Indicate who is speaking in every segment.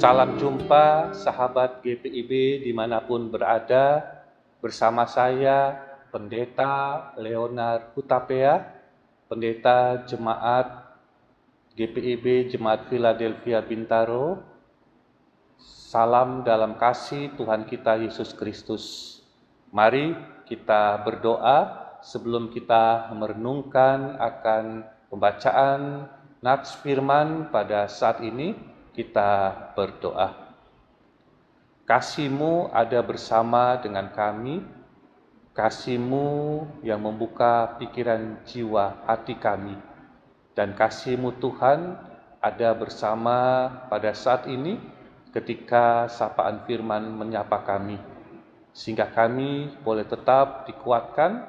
Speaker 1: Salam jumpa sahabat GPIB dimanapun berada, bersama saya Pendeta Leonard Hutapea, Pendeta Jemaat GPIB Jemaat Philadelphia Bintaro. Salam dalam kasih Tuhan kita Yesus Kristus. Mari kita berdoa sebelum kita merenungkan akan pembacaan nats firman pada saat ini. Kita berdoa. Kasih-Mu ada bersama dengan kami, kasih-Mu yang membuka pikiran jiwa hati kami, dan kasih-Mu Tuhan ada bersama pada saat ini ketika sapaan firman menyapa kami, sehingga kami boleh tetap dikuatkan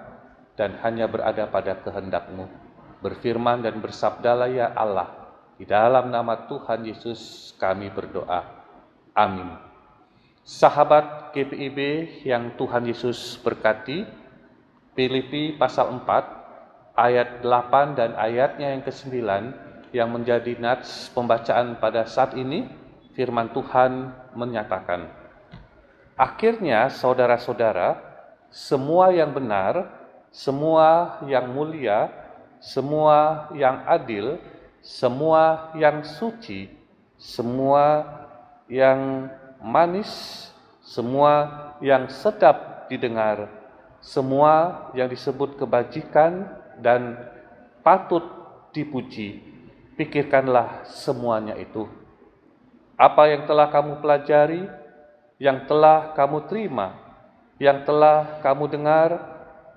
Speaker 1: dan hanya berada pada kehendak-Mu. Berfirman dan bersabdalah ya Allah, di dalam nama Tuhan Yesus kami berdoa. Amin. Sahabat GPIB yang Tuhan Yesus berkati, Filipi pasal 4 ayat 8 dan ayatnya yang ke-9 yang menjadi nats pembacaan pada saat ini, firman Tuhan menyatakan, akhirnya saudara-saudara, semua yang benar, semua yang mulia, semua yang adil, semua yang suci, semua yang manis, semua yang sedap didengar, semua yang disebut kebajikan dan patut dipuji, pikirkanlah semuanya itu. Apa yang telah kamu pelajari, yang telah kamu terima, yang telah kamu dengar,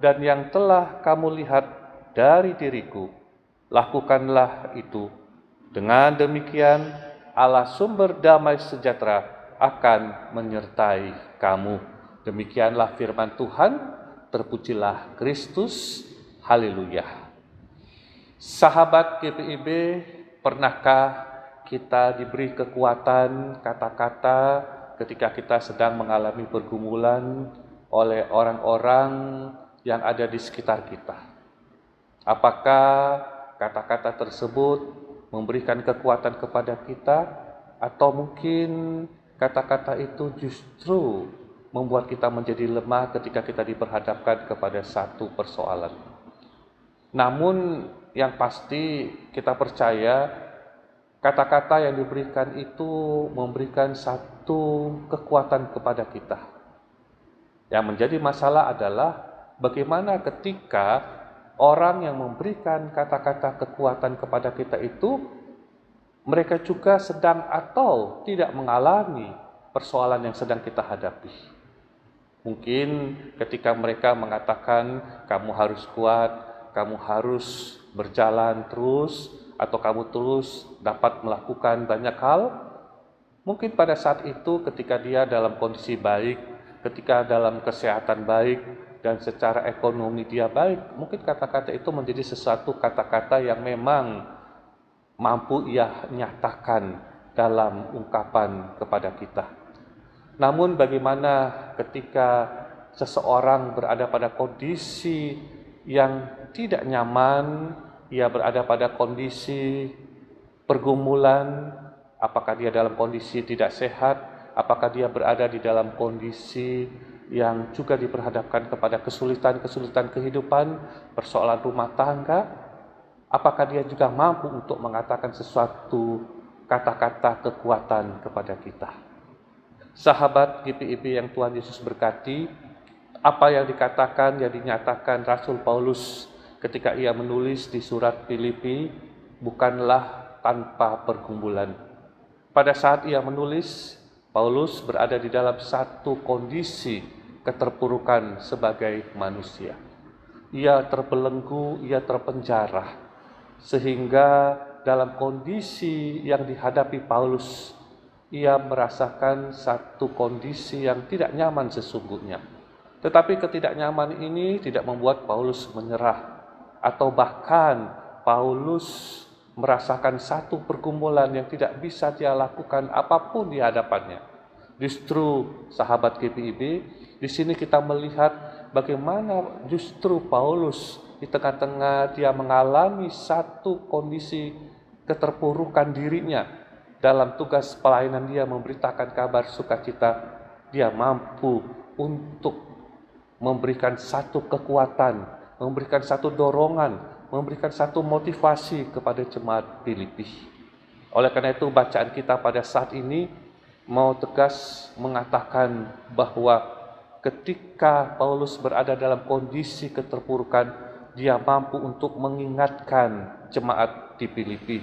Speaker 1: dan yang telah kamu lihat dari diriku, lakukanlah itu. Dengan demikian, Allah sumber damai sejahtera akan menyertai kamu. Demikianlah firman Tuhan, terpujilah Kristus. Haleluya. Sahabat GPIB, pernahkah kita diberi kekuatan kata-kata ketika kita sedang mengalami pergumulan oleh orang-orang yang ada di sekitar kita? Apakah kata-kata tersebut memberikan kekuatan kepada kita, atau mungkin kata-kata itu justru membuat kita menjadi lemah ketika kita diperhadapkan kepada satu persoalan? Namun yang pasti kita percaya kata-kata yang diberikan itu memberikan satu kekuatan kepada kita. Yang menjadi masalah adalah bagaimana ketika orang yang memberikan kata-kata kekuatan kepada kita itu, mereka juga sedang atau tidak mengalami persoalan yang sedang kita hadapi. Mungkin ketika mereka mengatakan kamu harus kuat, kamu harus berjalan terus, atau kamu terus dapat melakukan banyak hal, mungkin pada saat itu ketika dia dalam kondisi baik, ketika dalam kesehatan baik, dan secara ekonomi dia baik, mungkin kata-kata itu menjadi sesuatu kata-kata yang memang mampu ia nyatakan dalam ungkapan kepada kita. Namun bagaimana ketika seseorang berada pada kondisi yang tidak nyaman, ia berada pada kondisi pergumulan, apakah dia dalam kondisi tidak sehat, apakah dia berada di dalam kondisi yang juga diperhadapkan kepada kesulitan-kesulitan kehidupan, persoalan rumah tangga, apakah dia juga mampu untuk mengatakan sesuatu kata-kata kekuatan kepada kita? Sahabat GPIB yang Tuhan Yesus berkati, apa yang dikatakan, yang dinyatakan Rasul Paulus ketika ia menulis di surat Filipi bukanlah tanpa pergumulan. Pada saat ia menulis, Paulus berada di dalam satu kondisi keterpurukan sebagai manusia. Ia terbelenggu, ia terpenjara, sehingga dalam kondisi yang dihadapi Paulus, ia merasakan satu kondisi yang tidak nyaman sesungguhnya. Tetapi ketidaknyaman ini tidak membuat Paulus menyerah, atau bahkan Paulus merasakan satu pergumulan yang tidak bisa dia lakukan apapun di hadapannya. Justru sahabat GPIB, di sini kita melihat bagaimana justru Paulus di tengah-tengah dia mengalami satu kondisi keterpurukan dirinya, dalam tugas pelayanan dia memberitakan kabar sukacita, dia mampu untuk memberikan satu kekuatan, memberikan satu dorongan, memberikan satu motivasi kepada jemaat Filipi. Oleh karena itu bacaan kita pada saat ini mau tegas mengatakan bahwa ketika Paulus berada dalam kondisi keterpurukan, dia mampu untuk mengingatkan jemaat di Filipi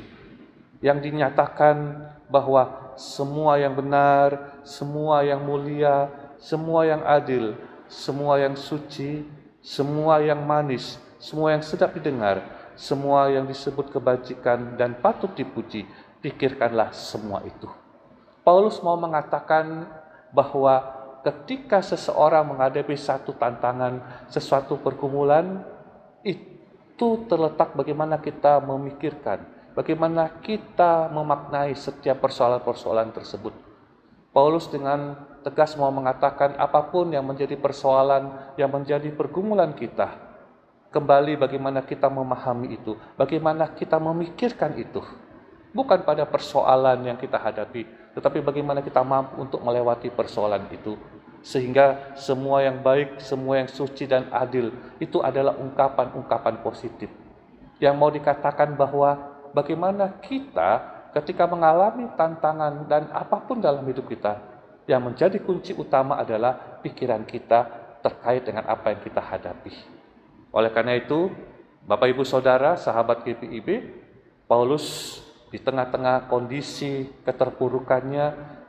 Speaker 1: yang dinyatakan bahwa semua yang benar, semua yang mulia, semua yang adil, semua yang suci, semua yang manis, semua yang sedap didengar, semua yang disebut kebajikan dan patut dipuji, pikirkanlah semua itu. Paulus mau mengatakan bahwa ketika seseorang menghadapi satu tantangan, sesuatu pergumulan, itu terletak bagaimana kita memikirkan, bagaimana kita memaknai setiap persoalan-persoalan tersebut. Paulus dengan tegas mau mengatakan apapun yang menjadi persoalan, yang menjadi pergumulan kita, kembali bagaimana kita memahami itu, bagaimana kita memikirkan itu. Bukan pada persoalan yang kita hadapi, tetapi bagaimana kita mampu untuk melewati persoalan itu. Sehingga semua yang baik, semua yang suci dan adil, itu adalah ungkapan-ungkapan positif. Yang mau dikatakan bahwa bagaimana kita ketika mengalami tantangan dan apapun dalam hidup kita, yang menjadi kunci utama adalah pikiran kita terkait dengan apa yang kita hadapi. Oleh karena itu, Bapak Ibu Saudara, sahabat GPIB, Paulus di tengah-tengah kondisi keterpurukannya,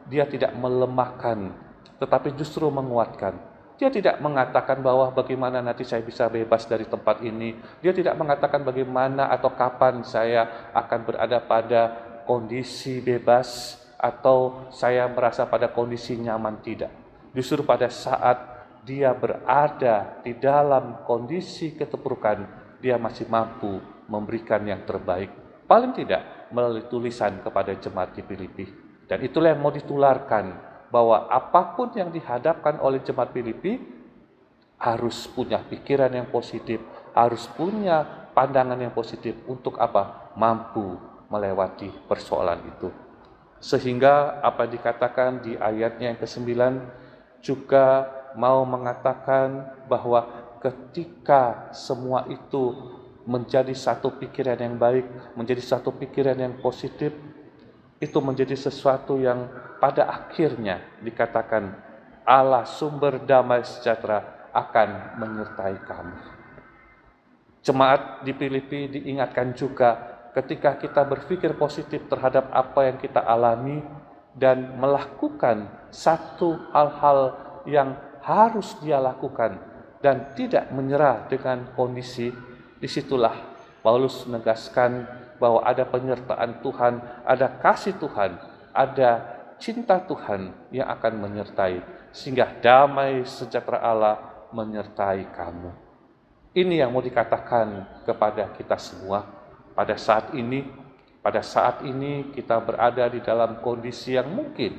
Speaker 1: dia tidak melemahkan, tetapi justru menguatkan. Dia tidak mengatakan bahwa bagaimana nanti saya bisa bebas dari tempat ini. Dia tidak mengatakan bagaimana atau kapan saya akan berada pada kondisi bebas atau saya merasa pada kondisi nyaman, tidak. Justru pada saat dia berada di dalam kondisi keterpurukan, dia masih mampu memberikan yang terbaik. Paling tidak melalui tulisan kepada jemaat di Filipi. Dan itulah yang mau ditularkan, bahwa apapun yang dihadapkan oleh jemaat Filipi harus punya pikiran yang positif, harus punya pandangan yang positif untuk apa? Mampu melewati persoalan itu. Sehingga apa dikatakan di ayatnya yang ke-9 juga mau mengatakan bahwa ketika semua itu menjadi satu pikiran yang baik, menjadi satu pikiran yang positif, itu menjadi sesuatu yang pada akhirnya dikatakan Allah sumber damai sejahtera akan menyertai kamu. Jemaat di Filipi diingatkan juga ketika kita berpikir positif terhadap apa yang kita alami dan melakukan satu hal-hal yang harus dia lakukan dan tidak menyerah dengan kondisi, disitulah Paulus menegaskan bahwa ada penyertaan Tuhan, ada kasih Tuhan, ada cinta Tuhan yang akan menyertai, sehingga damai sejahtera Allah menyertai kamu. Ini yang mau dikatakan kepada kita semua pada saat ini. Pada saat ini kita berada di dalam kondisi yang mungkin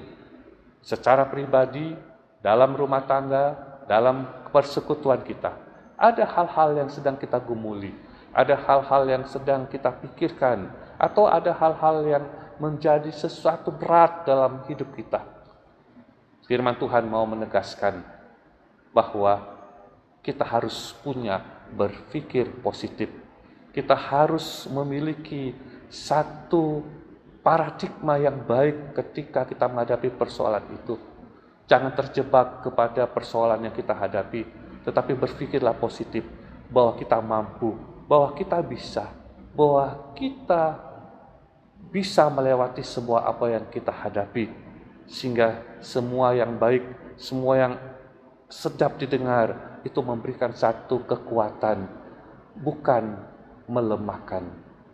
Speaker 1: secara pribadi, dalam rumah tangga, dalam persekutuan kita, ada hal-hal yang sedang kita gumuli, ada hal-hal yang sedang kita pikirkan, atau ada hal-hal yang menjadi sesuatu berat dalam hidup kita. Firman Tuhan mau menegaskan bahwa kita harus punya berpikir positif. Kita harus memiliki satu paradigma yang baik ketika kita menghadapi persoalan itu. Jangan terjebak kepada persoalan yang kita hadapi, tetapi berpikirlah positif bahwa kita mampu, bahwa kita bisa, bahwa kita bisa melewati semua apa yang kita hadapi, sehingga semua yang baik, semua yang sedap didengar itu memberikan satu kekuatan, bukan melemahkan.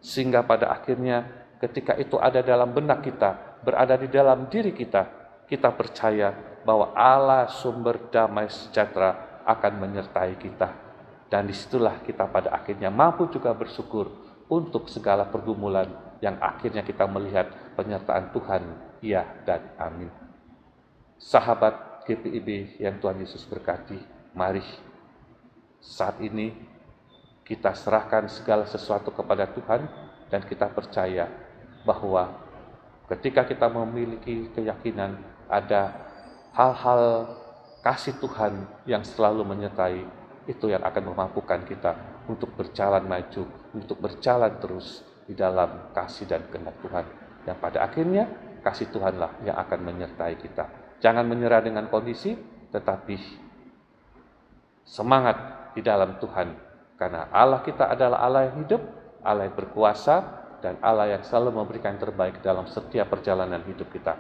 Speaker 1: Sehingga pada akhirnya ketika itu ada dalam benak kita, berada di dalam diri kita, kita percaya bahwa Allah sumber damai sejahtera akan menyertai kita. Dan disitulah kita pada akhirnya mampu juga bersyukur untuk segala pergumulan yang akhirnya kita melihat penyertaan Tuhan, ya dan amin. Sahabat GPIB yang Tuhan Yesus berkati, mari saat ini kita serahkan segala sesuatu kepada Tuhan dan kita percaya bahwa Ketika kita memiliki keyakinan ada hal-hal kasih Tuhan yang selalu menyertai, itu yang akan memampukan kita untuk berjalan maju, untuk berjalan terus di dalam kasih dan kehendak Tuhan. Yang pada akhirnya kasih Tuhanlah yang akan menyertai kita. Jangan menyerah dengan kondisi, tetapi semangat di dalam Tuhan. Karena Allah kita adalah Allah yang hidup, Allah yang berkuasa, dan Allah yang selalu memberikan yang terbaik dalam setiap perjalanan hidup kita.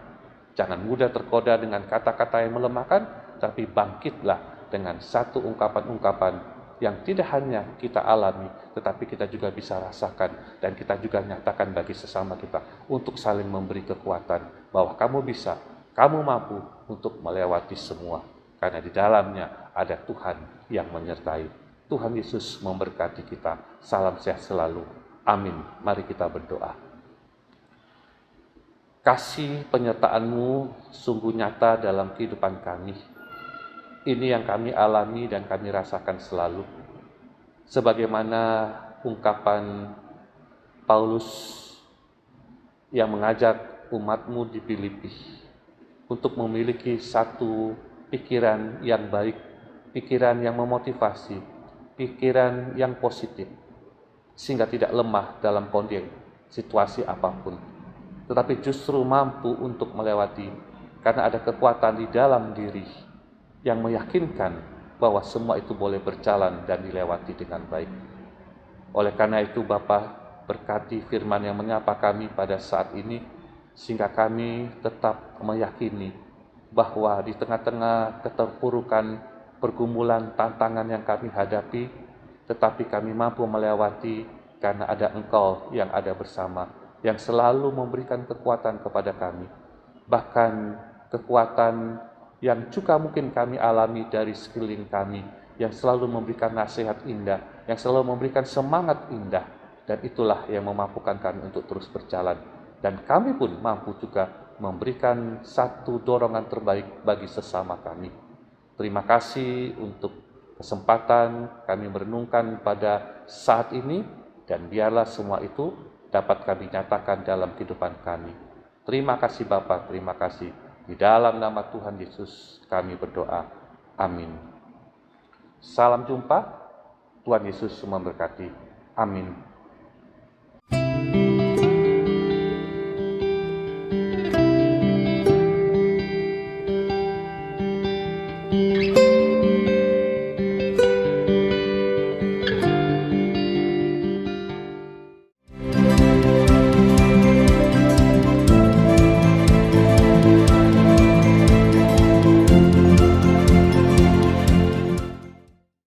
Speaker 1: Jangan mudah tergoda dengan kata-kata yang melemahkan, tapi bangkitlah dengan satu ungkapan-ungkapan yang tidak hanya kita alami, tetapi kita juga bisa rasakan dan kita juga nyatakan bagi sesama kita untuk saling memberi kekuatan bahwa kamu bisa, kamu mampu untuk melewati semua. Karena di dalamnya ada Tuhan yang menyertai. Tuhan Yesus memberkati kita. Salam sehat selalu. Amin. Mari kita berdoa. Kasih penyertaan-Mu sungguh nyata dalam kehidupan kami. Ini yang kami alami dan kami rasakan selalu. Sebagaimana ungkapan Paulus yang mengajak umat-Mu di Filipi untuk memiliki satu pikiran yang baik, pikiran yang memotivasi, pikiran yang positif, sehingga tidak lemah dalam kondisi situasi apapun, tetapi justru mampu untuk melewati karena ada kekuatan di dalam diri yang meyakinkan bahwa semua itu boleh berjalan dan dilewati dengan baik. Oleh karena itu Bapa, berkati firman yang menyapa kami pada saat ini, sehingga kami tetap meyakini bahwa di tengah-tengah keterpurukan, pergumulan, tantangan yang kami hadapi, tetapi kami mampu melewati karena ada Engkau yang ada bersama, yang selalu memberikan kekuatan kepada kami. Bahkan kekuatan yang juga mungkin kami alami dari sekeliling kami, yang selalu memberikan nasihat indah, yang selalu memberikan semangat indah, dan itulah yang memampukan kami untuk terus berjalan. Dan kami pun mampu juga memberikan satu dorongan terbaik bagi sesama kami. Terima kasih untuk kesempatan kami merenungkan pada saat ini, dan biarlah semua itu dapat kami nyatakan dalam kehidupan kami. Terima kasih Bapa, terima kasih. Di dalam nama Tuhan Yesus kami berdoa. Amin. Salam jumpa. Tuhan Yesus memberkati. Amin.